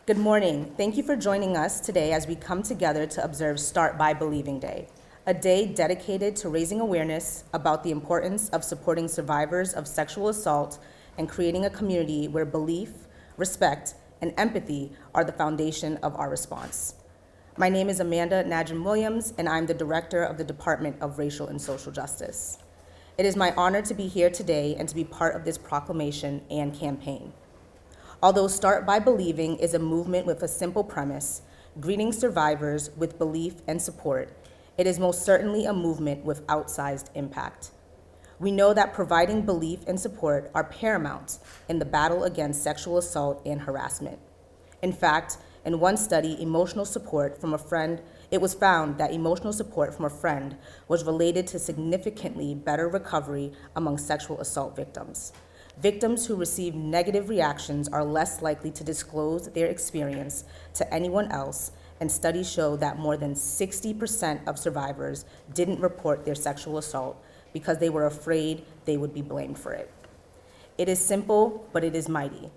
Good morning. Thank you for joining us today as we come together to observe Start by Believing Day, a day dedicated to raising awareness about the importance of supporting survivors of sexual assault and creating a community where belief, respect, and empathy are the foundation of our response. My name is Amanda Najim-Williams, and I'm the Director of the Department of Racial and Social Justice. It is my honor to be here today and to be part of this proclamation and campaign. Although Start by Believing is a movement with a simple premise, greeting survivors with belief and support, it is most certainly a movement with outsized impact. We know that providing belief and support are paramount in the battle against sexual assault and harassment. In fact, in one study, it was found that emotional support from a friend was related to significantly better recovery among sexual assault victims. Victims who receive negative reactions are less likely to disclose their experience to anyone else, and studies show that more than 60% of survivors didn't report their sexual assault because they were afraid they would be blamed for it. It is simple, but it is mighty.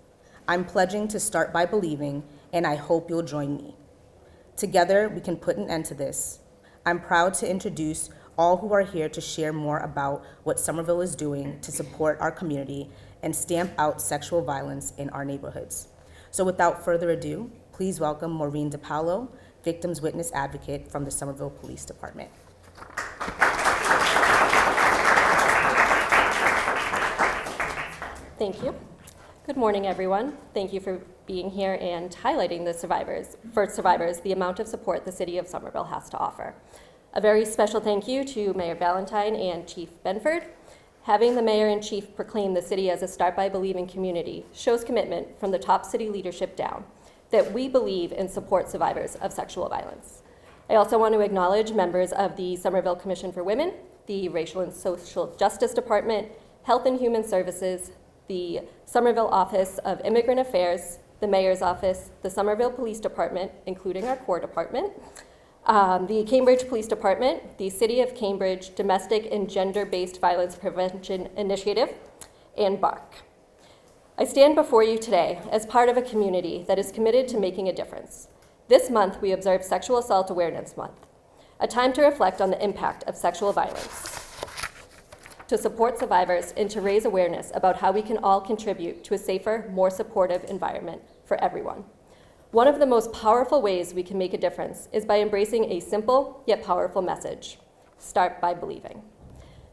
I'm pledging to start by believing, and I hope you'll join me. Together, we can put an end to this. I'm proud to introduce all who are here to share more about what Somerville is doing to support our community and stamp out sexual violence in our neighborhoods. So without further ado, please welcome Maureen DePaulo, Victims Witness Advocate from the Somerville Police Department. Thank you. Good morning, everyone. Thank you for being here and highlighting the amount of support the City of Somerville has to offer. A very special thank you to Mayor Ballantyne and Chief Benford. Having the Mayor and Chief proclaim the city as a Start by Believing community shows commitment from the top city leadership down that we believe and support survivors of sexual violence. I also want to acknowledge members of the Somerville Commission for Women, the Racial and Social Justice Department, Health and Human Services, the Somerville Office of Immigrant Affairs, the Mayor's Office, the Somerville Police Department, including our core department, the Cambridge Police Department, the City of Cambridge Domestic and Gender-Based Violence Prevention Initiative, and BARC. I stand before you today as part of a community that is committed to making a difference. This month, we observe Sexual Assault Awareness Month, a time to reflect on the impact of sexual violence, to support survivors, and to raise awareness about how we can all contribute to a safer, more supportive environment for everyone. One of the most powerful ways we can make a difference is by embracing a simple yet powerful message: start by believing.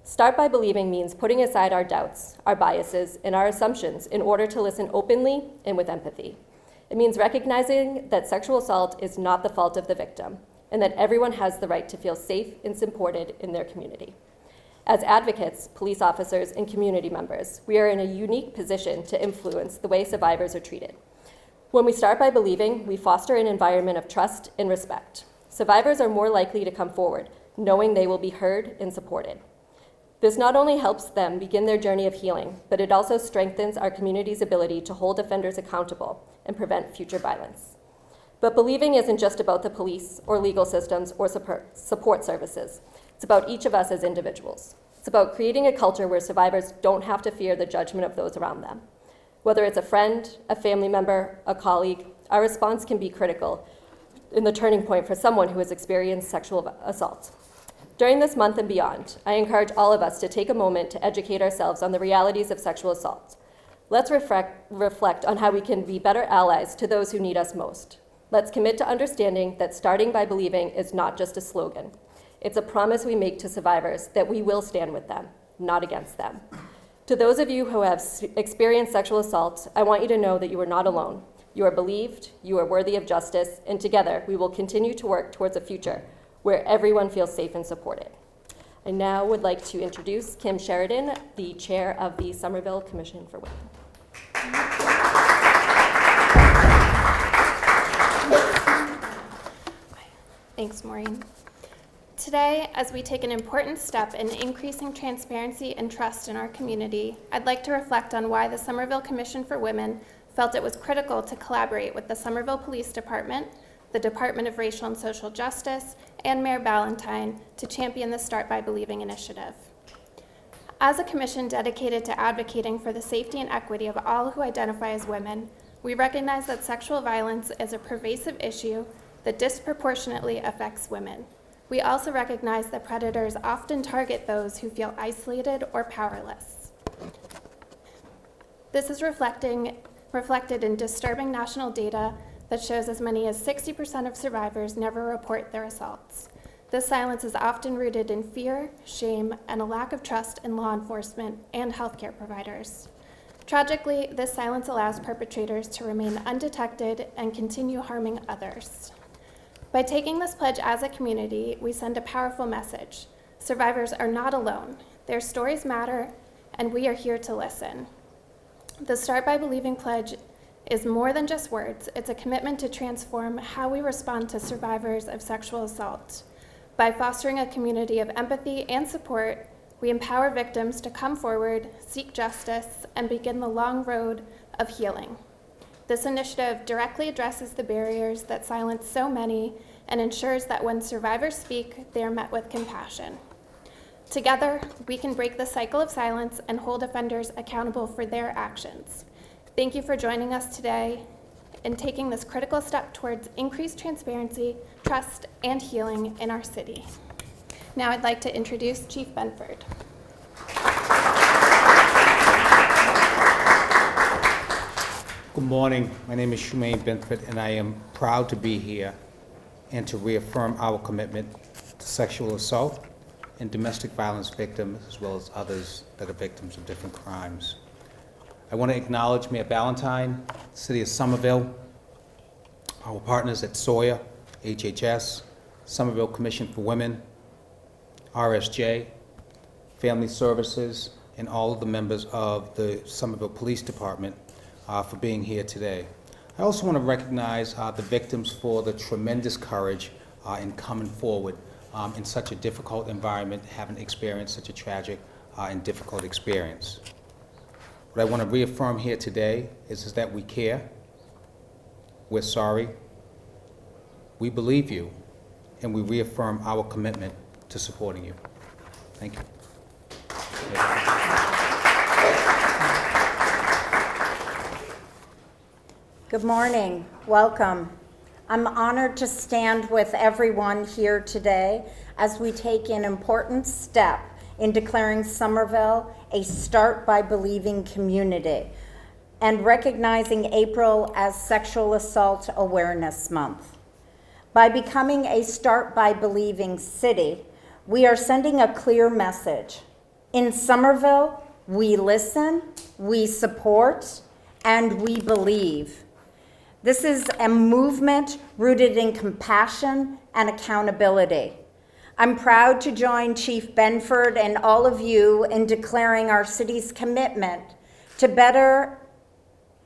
Start by believing means putting aside our doubts, our biases, and our assumptions in order to listen openly and with empathy. It means recognizing that sexual assault is not the fault of the victim, and that everyone has the right to feel safe and supported in their community. As advocates, police officers, and community members, we are in a unique position to influence the way survivors are treated. When we start by believing, we foster an environment of trust and respect. Survivors are more likely to come forward, knowing they will be heard and supported. This not only helps them begin their journey of healing, but it also strengthens our community's ability to hold offenders accountable and prevent future violence. But believing isn't just about the police or legal systems or support services. It's about each of us as individuals. It's about creating a culture where survivors don't have to fear the judgment of those around them. Whether it's a friend, a family member, a colleague, our response can be critical in the turning point for someone who has experienced sexual assault. During this month and beyond, I encourage all of us to take a moment to educate ourselves on the realities of sexual assault. Let's reflect on how we can be better allies to those who need us most. Let's commit to understanding that starting by believing is not just a slogan. It's a promise we make to survivors that we will stand with them, not against them. To those of you who have experienced sexual assault, I want you to know that you are not alone. You are believed, you are worthy of justice, and together we will continue to work towards a future where everyone feels safe and supported. I now would like to introduce Kim Sheridan, the chair of the Somerville Commission for Women. Thanks, Maureen. Today, as we take an important step in increasing transparency and trust in our community, I'd like to reflect on why the Somerville Commission for Women felt it was critical to collaborate with the Somerville Police Department, the Department of Racial and Social Justice, and Mayor Ballantyne to champion the Start by Believing initiative. As a commission dedicated to advocating for the safety and equity of all who identify as women, We recognize that sexual violence is a pervasive issue that disproportionately affects women. We also recognize that predators often target those who feel isolated or powerless. This is reflected in disturbing national data that shows as many as 60% of survivors never report their assaults. This silence is often rooted in fear, shame, and a lack of trust in law enforcement and healthcare providers. Tragically, this silence allows perpetrators to remain undetected and continue harming others. By taking this pledge as a community, we send a powerful message. Survivors are not alone. Their stories matter, and we are here to listen. The Start by Believing pledge is more than just words. It's a commitment to transform how we respond to survivors of sexual assault. By fostering a community of empathy and support, we empower victims to come forward, seek justice, and begin the long road of healing. This initiative directly addresses the barriers that silence so many and ensures that when survivors speak, they are met with compassion. Together, we can break the cycle of silence and hold offenders accountable for their actions. Thank you for joining us today in taking this critical step towards increased transparency, trust, and healing in our city. Now I'd like to introduce Chief Benford. Good morning. My name is Shumaine Benford, and I am proud to be here and to reaffirm our commitment to sexual assault and domestic violence victims, as well as others that are victims of different crimes. I want to acknowledge Mayor Ballantyne, City of Somerville, our partners at Sawyer, HHS, Somerville Commission for Women, RSJ, Family Services, and all of the members of the Somerville Police Department for being here today. I also want to recognize the victims for the tremendous courage in coming forward in such a difficult environment, having experienced such a tragic and difficult experience. What I want to reaffirm here today is that we care, we're sorry, we believe you, and we reaffirm our commitment to supporting you. Thank you. Good morning. Welcome. I'm honored to stand with everyone here today as we take an important step in declaring Somerville a Start by Believing community and recognizing April as Sexual Assault Awareness Month. By becoming a Start by Believing city, we are sending a clear message. In Somerville, we listen, we support, and we believe. This is a movement rooted in compassion and accountability. I'm proud to join Chief Benford and all of you in declaring our city's commitment to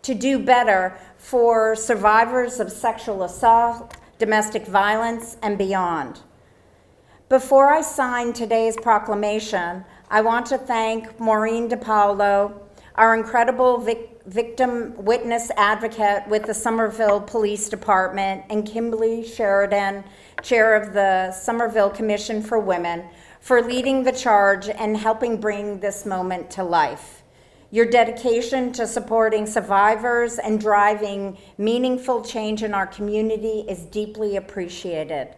do better for survivors of sexual assault, domestic violence, and beyond. Before I sign today's proclamation, I want to thank Maureen DiPaolo, our incredible victim witness advocate with the Somerville Police Department, and Kimberly Sheridan, chair of the Somerville Commission for Women, for leading the charge and helping bring this moment to life. Your dedication to supporting survivors and driving meaningful change in our community is deeply appreciated.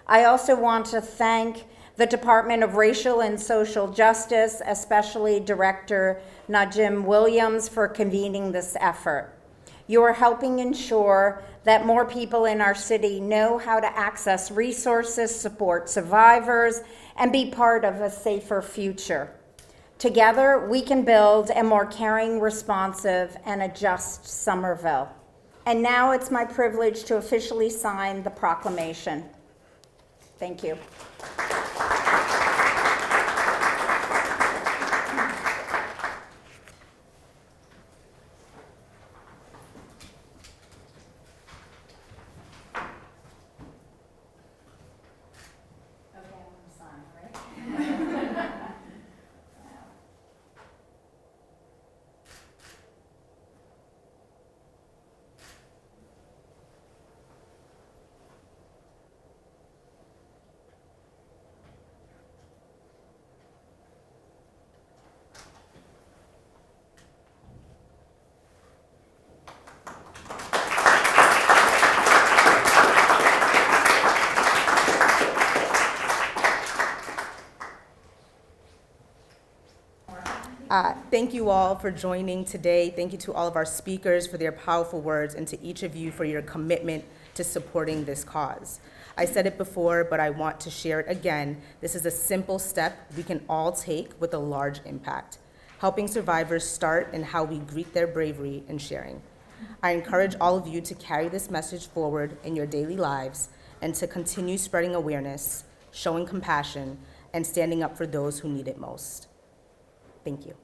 I also want to thank the Department of Racial and Social Justice, especially Director Najim Williams, for convening this effort. You are helping ensure that more people in our city know how to access resources, support survivors, and be part of a safer future. Together, we can build a more caring, responsive, and a just Somerville. And now it's my privilege to officially sign the proclamation. Thank you. Thank you all for joining today. Thank you to all of our speakers for their powerful words, and to each of you for your commitment to supporting this cause. I said it before, but I want to share it again. This is a simple step we can all take with a large impact, helping survivors start in how we greet their bravery and sharing. I encourage all of you to carry this message forward in your daily lives and to continue spreading awareness, showing compassion, and standing up for those who need it most. Thank you.